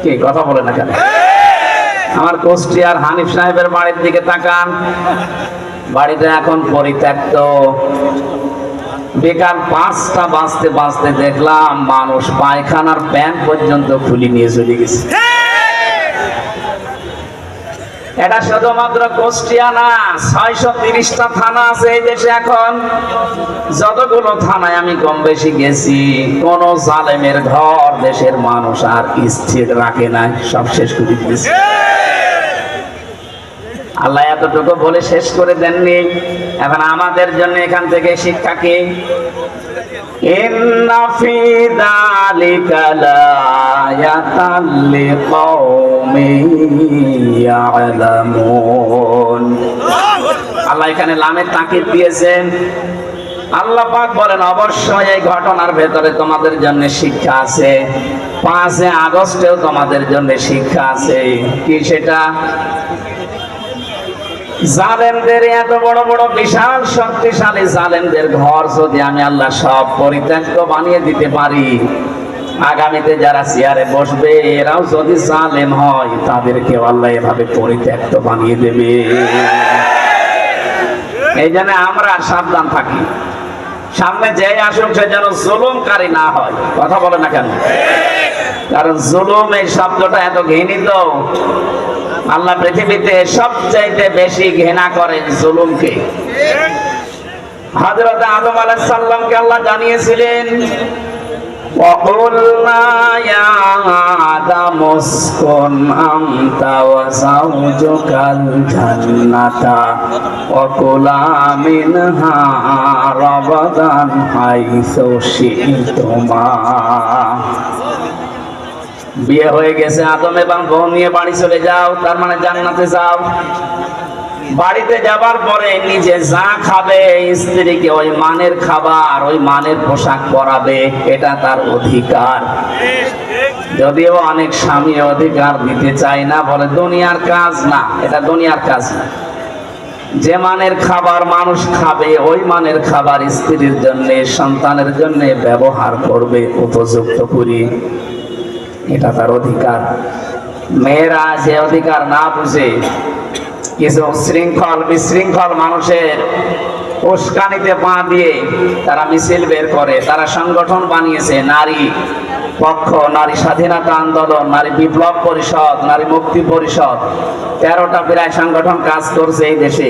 কি কথা বলে না কেন? আমার কুষ্টিয়ার হানিফ সাহেবের বাড়ির দিকে তাকান, বাড়িটা এখন পরিত্যক্ত। বিকাল 5টা বাজতে বাজতে দেখলাম মানুষ পায়খানার প্যান্ট পর্যন্ত খুলে নিয়ে চলে গেছে। এটা শুধুমাত্র কুষ্টিয়া না, 630টা থানা আছে এই দেশে। এখন যতগুলো থানায় আমি কম বেশি গেছি, কোন জালেমের ঘর দেশের মানুষ আর স্থির রাখে নাই, সব শেষ করে দিয়েছে। আল্লাহ এতটুকু বলে শেষ করে দেননি। এখন আমাদের জন্য এখান থেকে শিক্ষা কি? ইন্না ফি যালিকা লায়াতাল লিকাওমিন ইয়ালামুন। আল্লাহ এখানে লামের তাকিদ দিয়েছেন। আল্লাহ পাক বলেন অবশ্যই এই ঘটনার ভেতরে তোমাদের জন্য শিক্ষা আছে। 5 আগস্টেও তোমাদের জন্য শিক্ষা আছে। কি সেটা? জালেমদের, এত বড় বড় বিশাল শক্তিশালী জালেমদের ঘর যদি আমি আল্লাহ সব পরিত্যক্ত বানিয়ে দিতে পারি, আগামীতে যারা চেয়ারে বসবে এরাও যদি জালেম হয়, তাদেরকেও আল্লাহ এভাবে পরিত্যক্ত বানিয়ে দেবে। এই জন্য আমরা সাবধান থাকি, সামনে যে আসুক সে যেন জুলুমকারী না হয়। কথা বলে না কেন? কারণ জুলুম এই শব্দটা এত ঘৃণিত। আল্লাহ পৃথিবীতে সবচাইতে বেশি ঘৃণা করেন জুলুমকে। হযরত আদম আলাইহিস সালামকে আল্লাহ জানিয়েছিলেন, وَقُلْنَا يَا آدَمُ اسْكُنْ أَنْتَ وَزَوْجُكَ الْجَنَّةَ وَكُلَا مِنْهَا رَغَدًا حَيْثُ شِئْتُمَا। বিয়ে হয়ে গেছে, আদম এবং বউ নিয়ে বাড়ি চলে যাও, তার মানে জান্নাতে যাও। বাড়িতে যাবার পরে নিজে যা খাবে, স্ত্রীকে ওই মানের খাবার, ওই মানের পোশাক পরাবে, এটা তার অধিকার। যদিও অনেক স্বামী অধিকার দিতে চায় না, বলে দুনিয়ার কাজ না, এটা দুনিয়ার কাজ না। যে মানের খাবার মানুষ খাবে, ওই মানের খাবার স্ত্রীর জন্য, সন্তানের জন্য ব্যবহার করবে উপযুক্ত করে, এটা তার অধিকার। মেয়েরা যে অধিকার না বুঝে, কিছু শৃঙ্খল বিশৃঙ্খল মানুষের উস্কানিতে পা দিয়ে তারা মিছিল বের করে, তারা সংগঠন বানিয়েছে, নারী পক্ষ, নারী স্বাধীনতা আন্দোলন, নারী বিপ্লব পরিষদ, নারী মুক্তি পরিষদ, 13টা প্রায় সংগঠন কাজ করছে এই দেশে।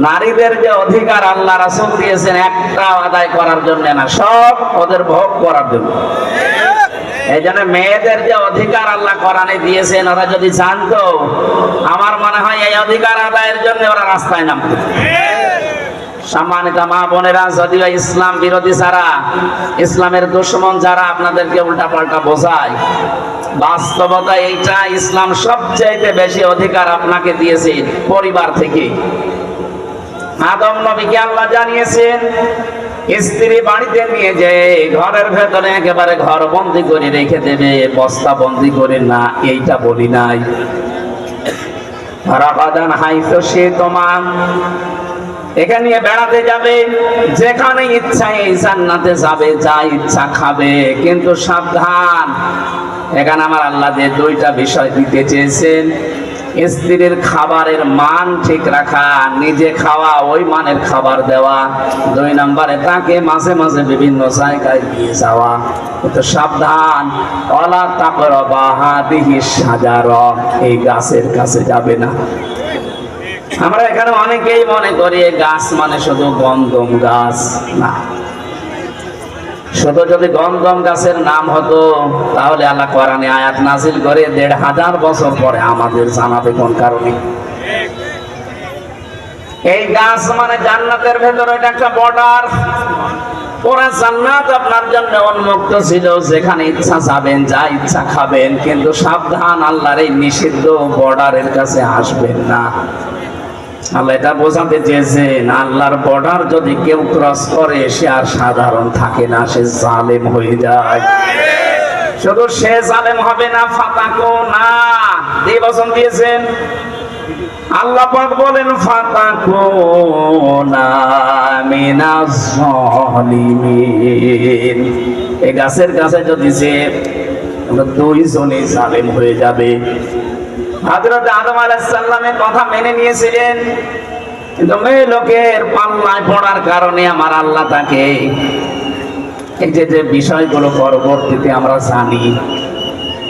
নারীদের যে অধিকার আল্লাহ রাসূল দিয়েছেন, একটা আদায় করার জন্য না, সব ওদের ভোগ করার জন্য। এই জন্য মেয়েদের যে অধিকার আল্লাহ কোরআনে দিয়েছেন, ওরা যদি জানতো, আমার মনে হয় এই অধিকার আদায়ের জন্য ওরা রাস্তায় নামতো। সম্মানিত মা বোনেরা, যদিও ইসলাম বিরোধী যারা, ইসলামের দুশমন যারা আপনাদেরকে উল্টাপাল্টা বোঝায়, বাস্তবতা এইটা, ইসলাম সবচেয়ে বেশি অধিকার আপনাকে দিয়েছে পরিবার থেকে। আদম নবীকে আল্লাহ জানিয়েছেন, স্ত্রী বাড়িতে নিয়ে যে ঘরের ভেতরে একেবারে ঘর বন্দি করে রেখে দেবে, বস্তা বন্দি করে না, এইটা বলি নাই। রাগাদান হাইসু শিতুমা, এখানে নিয়ে বেড়াতে যাবে, যেখানে ইচ্ছা এই জান্নাতে যাবে, যা ইচ্ছা খাবে, কিন্তু সাবধান। এখানে আমার আল্লাহ যে 2টা বিষয় দিতে চেয়েছেন, স্ত্রীর খাবারের মান ঠিক রাখা, নিজে খাওয়া, ওই মানের খাবার দেওয়া। 2 নম্বরে তাকে মাঝে মাঝে বিভিন্ন জায়গায় নিয়ে যাওয়া। তো সাবধান, ওয়ালা তাকরাবা হাদিহিস শাজারা, এই গাছের কাছে যাবে না। আমরা এখানে অনেকেই মনে করি গাছ মানে শুধু গন্ধম গাছ, না। শুধু যদি গন্ধম গাছের নাম হতো, তাহলে আল্লাহ কোরআনে আয়াত নাজিল করে 1500 বছর পরে আমাদের জানাবে কোন কারণে। এই গাছ মানে জান্নাতের ভেতরে এটা একটা বর্ডার। পুরা জান্নাত আপনার জন্য উন্মুক্ত ছিল, যেখানে ইচ্ছা যাবেন, যা ইচ্ছা খাবেন, কিন্তু সাবধান, আল্লাহর এই নিষিদ্ধ বর্ডারের কাছে আসবেন না। আল্লাহ এটা বোঝাতে চেয়েছেন, আল্লাহর বর্ডার যদি কেউ ক্রস করে, সে আর সাধারণ থাকে না, সে জালেম হয়ে যায়। শুধু সে জালেম হবে না, ফাতাকো না, বচন দিয়েছেন আল্লাহ পাক, বলেন ফাতাকো না মিনাজ জালিমিন। এই গাছের কাছে যদি যে দুইজনই জালেম হয়ে যাবে। হযরত আদম আলাইহিস সালামের কথা মেনে নিয়েছিলেন, কিন্তু মেয়ে লোকের পাল্লায় পড়ার কারণে আমার আল্লাহ তাকে এই যে বিষয়গুলো পরবর্তীতে আমরা জানি।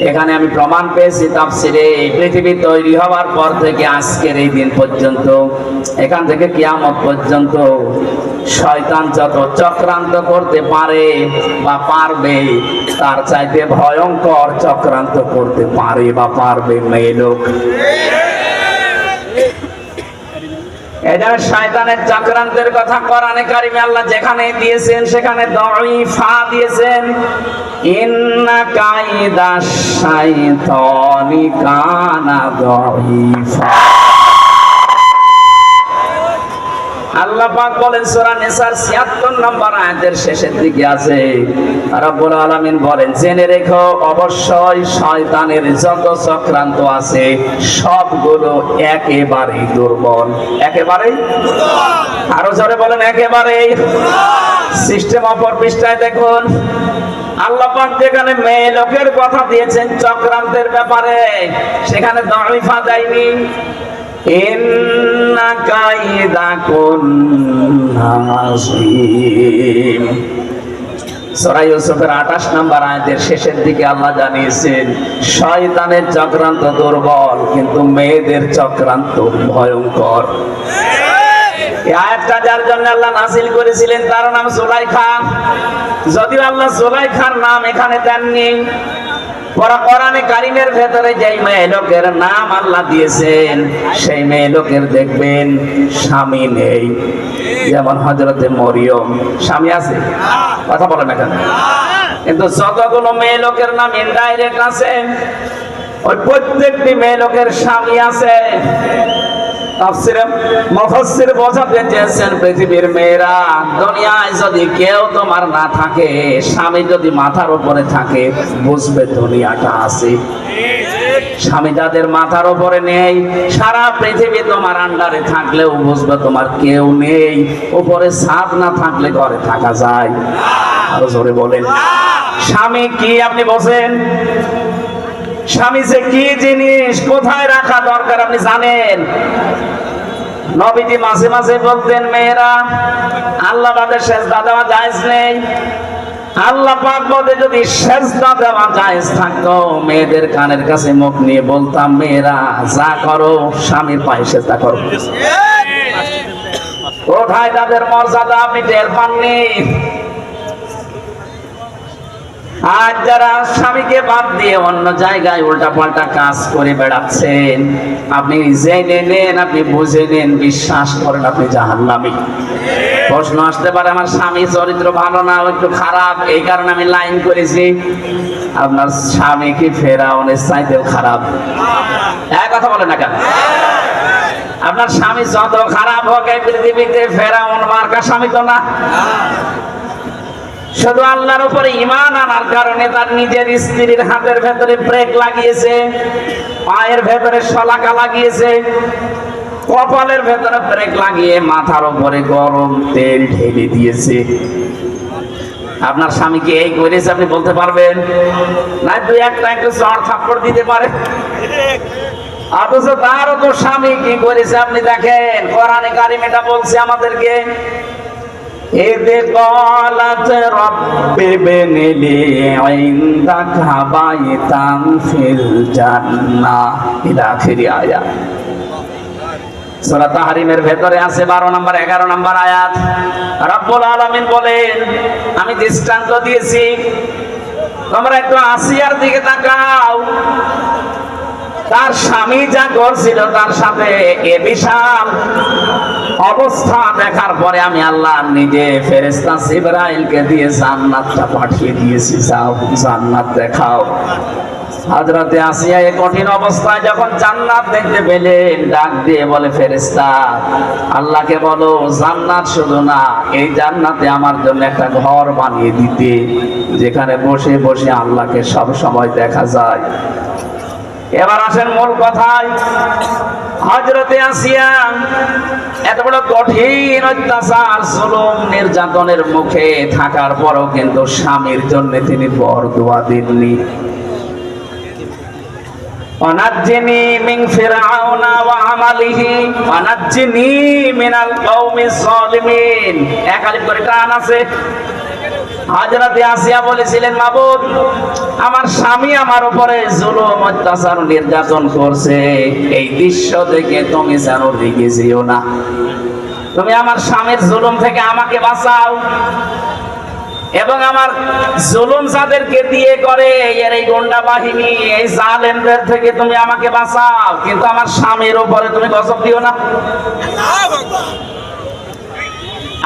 এখানে আমি প্রমাণ পেয়েছি তাফসিরে, পৃথিবী তৈরি হওয়ার পর থেকে আজকের এই দিন পর্যন্ত, এখান থেকে কিয়ামত পর্যন্ত শয়তান যত চক্রান্ত করতে পারে বা পারবে, তার চাইতে ভয়ঙ্কর চক্রান্ত করতে পারে বা পারবে মেয়ে লোক। এদের শয়তানের চক্রান্তের কথা কোরআনে কারিমে আল্লাহ যেখানে দিয়েছেন সেখানে দাঈফা দিয়েছেন, ইন্না কাইদাশ শাইতানি কানা দাঈফা। আল্লাহ পাক বলেন সূরা নিসার ৭৬ নম্বর আয়াতের শেষের দিকে আছে, রব্বুল আলামিন বলেন জেনে রেখো অবশ্যই শয়তানের যত চক্রান্ত আছে সবগুলো একেবারেই দুর্বল। একেবারেই দুর্বল। আরো জোরে বলেন একেবারেই। সিস্টেম অপর পৃষ্ঠায় দেখুন, আল্লাহ পাক যেখানে মেয়ে লোকের কথা দিয়েছেন চক্রান্তের ব্যাপারে, সেখানে দাঈফা দেয়নি। ইন্না কাইদাকুন্না আযীম। সূরা ইউসুফের ২৮ নম্বর আয়াতের শেষের দিকে আল্লাহ জানিয়েছেন শয়তানের চক্রান্ত দুর্বল, কিন্তু মেয়েদের চক্রান্ত ভয়ঙ্কর। এই আয়াতটা যার জন্য আল্লাহ নাযিল করেছিলেন তার নাম সুলাইখা। যদিও আল্লাহ সুলাইখার নাম এখানে দেননি, কোরআনে কারিমের ভেতরে যেই মেয়ে লোকের নাম আল্লাহ দিয়েছেন সেই মেয়ে লোকের দেখবেন স্বামী নেই। যেমন হযরতে মরিয়ম স্বামী আছে, কথা বলে না কেন? কিন্তু যতগুলো মেয়ে লোকের নাম ইনডাইরেক্ট আছে, ওই প্রত্যেকটি মেয়ে লোকের স্বামী আছে। তাফসীরে মুফাসসির বোঝাতে চেয়েছেন পৃথিবীর মেয়েরা, দুনিয়ায় যদি কেউ তোমার না থাকে, স্বামী যদি মাথার উপরে থাকে, বুঝবে দুনিয়াটা আছে। স্বামী যাদের মাথার উপরে নেই, সারা পৃথিবী তোমার আন্ডারে থাকলেও বুঝবে তোমার কেউ নেই। উপরে ছাদ না থাকলে ঘরে থাকা যায়? আরো জোরে বলেন। স্বামী কি আপনি বোঝেন? স্বামী যে কি জিনিস, কোথায় রাখা দরকার আপনি জানেন? নবীজি মাঝে মাঝে বলতেন মেয়েরা আল্লাহ বাদে সেজদা দেওয়া জায়েজ নেই। আল্লাহ পাক বলে যদি সেজদা দেওয়া জায়েজ থাকতো, মেয়েদের কানের কাছে মুখ নিয়ে বলতাম মেয়েরা যা করো স্বামীর পায়ে সেজদা করো। কোথায় তাদের মর্যাদা আপনি টের পাননি? আজ যারা স্বামীকে বাদ দিয়ে অন্য জায়গায় উল্টাপাল্টা কাজ করে বেড়াচ্ছেন, আপনি জেনে নেন, আপনি বুঝে নেন, বিশ্বাস করেন আপনি জাহান্নামী। প্রশ্ন আসতে পারে আমার স্বামী চরিত্র ভালো না, একটু খারাপ, এই কারণে আমি লাইন করেছি। আপনার স্বামী কি ফেরাউনের চাইতেও খারাপ? এক কথা বলে না কেন? আপনার স্বামী যত খারাপ হোক এই পৃথিবীতে ফেরাউন মার্কা স্বামী তো না। শুধু আল্লাহর উপরে ঈমান আনার কারণে তার নিজের স্ত্রীর হাতের ভেতরে ব্রেক লাগিয়েছে, পায়ের ভেতরে শলাকা লাগিয়েছে, কপালের ভেতরে ব্রেক লাগিয়ে মাথার উপরে গরম তেল ঢেলে দিয়েছে। আপনার স্বামী কি এই করেছে আপনি বলতে পারবেন? না, দুই একটা একটু চড় থাপ্পড় দিতে পারে। অথচ তারও তো স্বামী কি করেছে আপনি দেখেন। কোরআনে কারিম এটা বলছে আমাদেরকে, إذ قالت رب ابن لي عندك بيتا في الجنة إلى آخر آيات। সূরা তাহরিমের ভেতরে আছে 12 নম্বর 11 নম্বর আয়াত। রব্বুল আলামিন বলেন আমি দৃষ্টান্ত দিয়েছি, তোমরা একটু আসিয়ার দিকে তাকাও। তার স্বামী যা করছিল তার সাথে এ বিশাল অবস্থা দেখার পরে আমি আল্লাহ নিজে ফেরেশতা জিবরাইলকে দিয়ে জান্নাতটা পাঠিয়ে দিয়েছি, যাও জান্নাত দেখাও। হযরতে আসিয়া এই কঠিন অবস্থায় যখন জান্নাত দেখতে পেলেন, ডাক দিয়ে বলে ফেরেশতা আল্লাহকে বলো জান্নাত শুধু না, এই জান্নাতে আমার জন্য একটা ঘর বানিয়ে দিতে, যেখানে বসে বসে আল্লাহকে সব সময় দেখা যায়। এবার আসেন মূল কথায়। হযরতে আসিয়া এত বড় কঠিন অত্যাচার জুলুম নির্যাতনের মুখে থাকার পরও কিন্তু স্বামীর জন্য তিনি বরদোয়া দেননি। ওয়ানাজ্জিনি মিন ফিরআউনা ওয়া আমালিহি ওয়ানাজ্জিনি মিনাল কওমিজ জালিমিন। এক আলিফ করে টান আছে। হযরত আসিয়া বলেছিলেন, মাবুদ, আমার স্বামী আমার উপরে জুলুম অত্যাচার নির্যাতন করছে, এই দৃশ্য দেখে তুমি যেন রেগে যেও না, তুমি আমার স্বামীর জুলুম থেকে আমাকে বাঁচাও, এবং আমার জুলুম যাদেরকে দিয়ে করে এর এই গুন্ডা বাহিনী, এই জালেমদের থেকে তুমি আমাকে বাঁচাও, কিন্তু আমার স্বামীর উপরে তুমি গজব দিও না।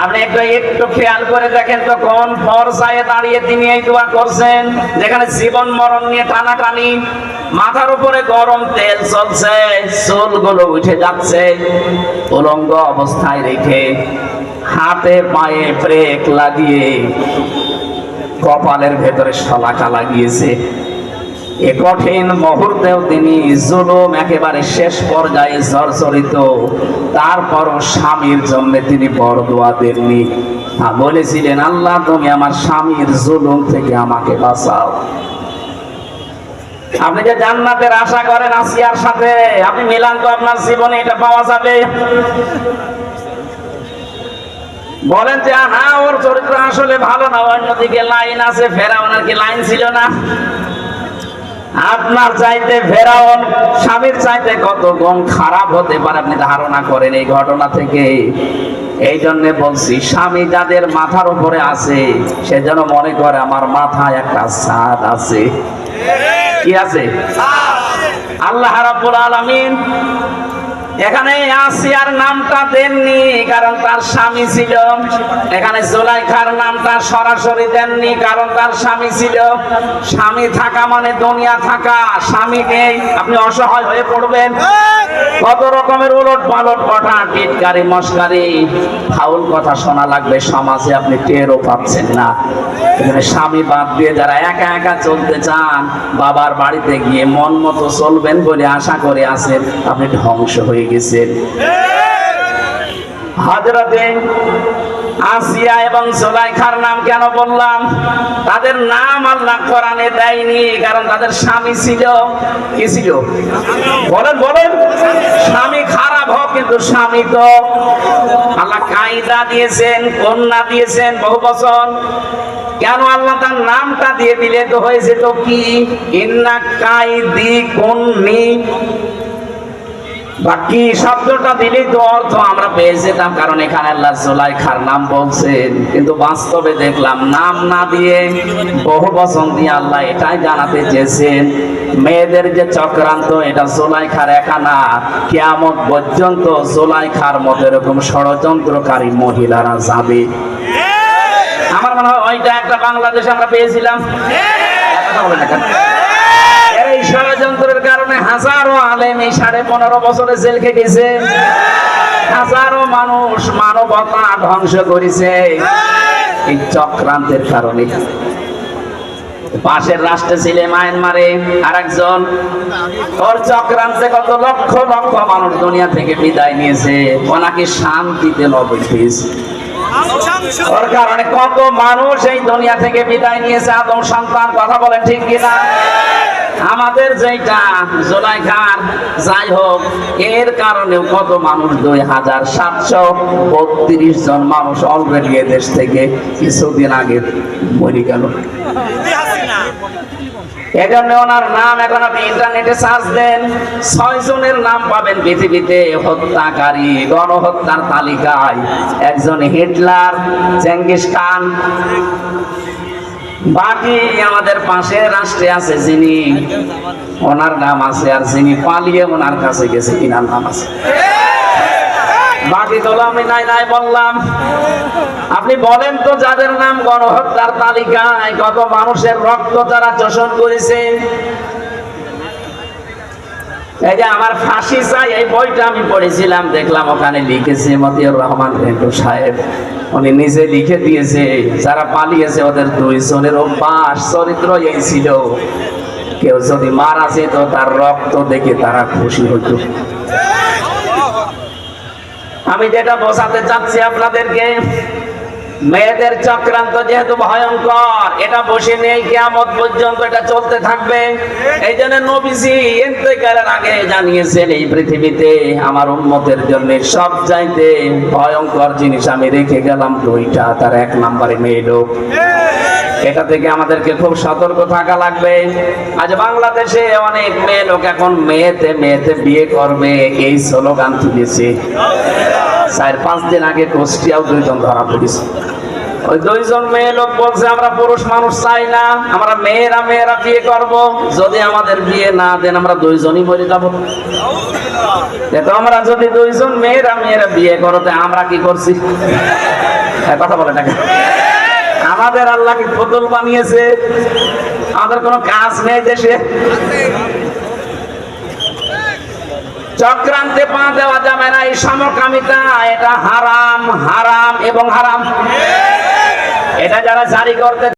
আপনি একটু খেয়াল করে দেখেন তো, কোন পর্যায়ে দাঁড়িয়ে তিনি এই দোয়া করছেন, যেখানে জীবন মরণ নিয়ে টানাটানি, মাথার উপরে গরম তেল চলছে, চুলগুলো উঠে যাচ্ছে, উলঙ্গ অবস্থায় রেখে হাতে পায়ে ব্রেক লাগিয়ে কপালের ভেতরে শলাকা লাগিয়েছে। এ কঠিন মুহূর্তেও তিনি জুলুম একেবারে শেষ পর্যায়ে জর্জরিত, তারপরও স্বামীর জন্য তিনি বরদোয়া দেননি, বলেছিলেন, আল্লাহ তুমি আমার স্বামীর জুলুম থেকে আমাকে বাঁচাও। আপনি যে জান্নাতের আশা করেন আসিয়ার সাথে, আপনি মিলান তো আপনার জীবনে এটা পাওয়া যাবে? বলেন যে না, ওর চরিত্র আসলে ভালো না, অন্যদিকে লাইন আছে। ফেরাউনের কি লাইন ছিল না? আপনার চাইতে ফেরাউন স্বামীর চাইতে কত গুণ খারাপ হতে পারে আপনি ধারণা করেন এই ঘটনা থেকে। এই জন্য বলছি, স্বামী যাদের মাথার উপরে আছে সে যেন মনে করে আমার মাথায় একটা ছাদ আছে। কি আছে? আল্লাহ রাব্বুল আলামিন এখানে আসিয়ার নামটা দেননি কারণ তার স্বামী ছিল, এখানে জুলাইখার নামটা সরাসরি দেননি কারণ তার স্বামী ছিল। স্বামী থাকা মানে দুনিয়া থাকা, স্বামী নেই আপনি অসহায় হয়ে পড়বেন। কত রকমের উলট পালট কথা, টিটকারি মস্কারি ফাউল কথা শোনা লাগবে সমাজে, আপনি টেরও পাচ্ছেন না। এখানে স্বামী বাদ দিয়ে যারা একা একা চলতে চান, বাবার বাড়িতে গিয়ে মন মতো চলবেন বলে আশা করে আছেন, আপনি ধ্বংস হয়ে গেছেন। হযরতে আসিয়া এবং জুলাইখার নাম কেন বললাম? তাদের নাম আল্লাহ কোরআনে দেয়নি কারণ তাদের স্বামী ছিল। কি ছিল? বলেন বলেন। স্বামী খারাপ হোক কিন্তু স্বামী তো আল্লাহ কায়দা দিয়েছেন, কন্যা দিয়েছেন বহু বচন। কেন আল্লাহ তার নামটা দিয়ে দিলে তো হয়েছে তো কি, ইন্না কাইদি কুন্নি, বাকি শব্দটা দিলে তো অর্থ আমরা পেয়ে যেতাম, কারণ এখানে আল্লাহ জুলাইখার নাম বলছেন। কিন্তু বাস্তবে দেখলাম নাম না দিয়ে বহু বচন দিয়ে আল্লাহ এটাই জানাতে চেয়েছেন, মেয়েদের যে চক্রান্ত এটা জুলাইখার একা না, কিয়ামত পর্যন্ত জুলাইখার মতো এরকম ষড়যন্ত্রকারী মহিলারা যাবে। আমার মনে হয় ওইটা একটা বাংলাদেশে আমরা পেয়েছিলাম। এই ষড়যন্ত্রের কারণে হাজারো আলেম এই 15.5 বছরে জেল খেটেছে, হাজারো মানুষ মানবতা ধ্বংস করেছে এই চক্রান্তের কারণে। পাশের রাষ্ট্রে ছিল মায়ানমারে আরেকজন, ওর চক্রান্তে কত লক্ষ লক্ষ মানুষ দুনিয়া থেকে বিদায় নিয়েছে, ওনাকে শান্তিতে নবী পেয়েছে। ওর কারণে কত মানুষ এই দুনিয়া থেকে বিদায় নিয়েছে, আদম সন্তান। কথা বলেন ঠিক কিনা? আমাদের যেটা জুলাইখার, যাই হোক, এর কারণে কত মানুষ 2732 জন মানুষ অলরেডি দেশ থেকে কিছুদিন আগে মরে গেল। এজন্য ওনার নাম এখন আপনি ইন্টারনেটে সার্চ দেন, 6 জনের নাম পাবেন পৃথিবীতে হত্যাকারী, গণহত্যার তালিকায়। একজন হিটলার, চেঙ্গিস খান, বাকি আমাদের পাশের রাষ্ট্রে আছে যিনি, ওনার নাম আছে, আর যিনি পালিয়ে ওনার কাছে গেছে কিনার নাম আছে। বাকি তো আমি নাই নাই বললাম। আপনি বলেন তো, যাদের নাম গণহত্যার তালিকায়, কত মানুষের রক্ত তারা চোষণ করেছে। এই যে আমার ফাঁসি চাই, এই বইটা আমি পড়েছিলাম, দেখলাম ওখানে লিখেছে মতিউর রহমান রেন্টু সাহেব, উনি নিজে লিখে দিয়েছে যারা পালিয়েছে ওদের 2 জনের অভ্যাস চরিত্র এই ছিল, কেউ যদি মারা যেত তার রক্ত দেখে তারা খুশি হতো। আমি যেটা বোঝাতে চাচ্ছি আপনাদেরকে, মেয়েদের চক্রান্ত যেহেতু ভয়ঙ্কর, এটা বসে নেই কিয়ামত পর্যন্ত, এটা চলতে থাকবে। এই জন্য নবীজি ইন্তেকালের আগে জানিয়েছেন, এই পৃথিবীতে আমার উম্মতের জন্য সবচাইতে ভয়ঙ্কর জিনিস আমি রেখে গেলাম দুইটা, তার এক নম্বরে মেয়ে লোক। এটা থেকে আমাদেরকে খুব সতর্ক থাকা লাগবে। আজ বাংলাদেশে অনেক মেয়ে লোক এখন মেয়েতে মেয়েতে বিয়ে করবে এই স্লোগান তুলেছে। 4-5 দিন আগে কুষ্টিয়াও 2 জন ধরা পড়েছে। ওই 2 জন মেয়ে লোক বলছে আমরা পুরুষ মানুষ চাই না, আমরা মেয়েরা বিয়ে করব, যদি আমাদের বিয়ে না দেন আমরা 2 জনই মরে যাব। তো আমরা যদি 2 জন মেয়েরা বিয়ে করতে আমরা কি করছি? কথা বলে না, আমাদের আল্লাহ কি পুতুল বানিয়েছে? আমাদের কোনো কাজ নেই দেশে? চক্রান্তে পা দেওয়া যাবে না। এই সমকামিতা এটা হারাম, হারাম এবং হারাম। এটা যারা জারি করতে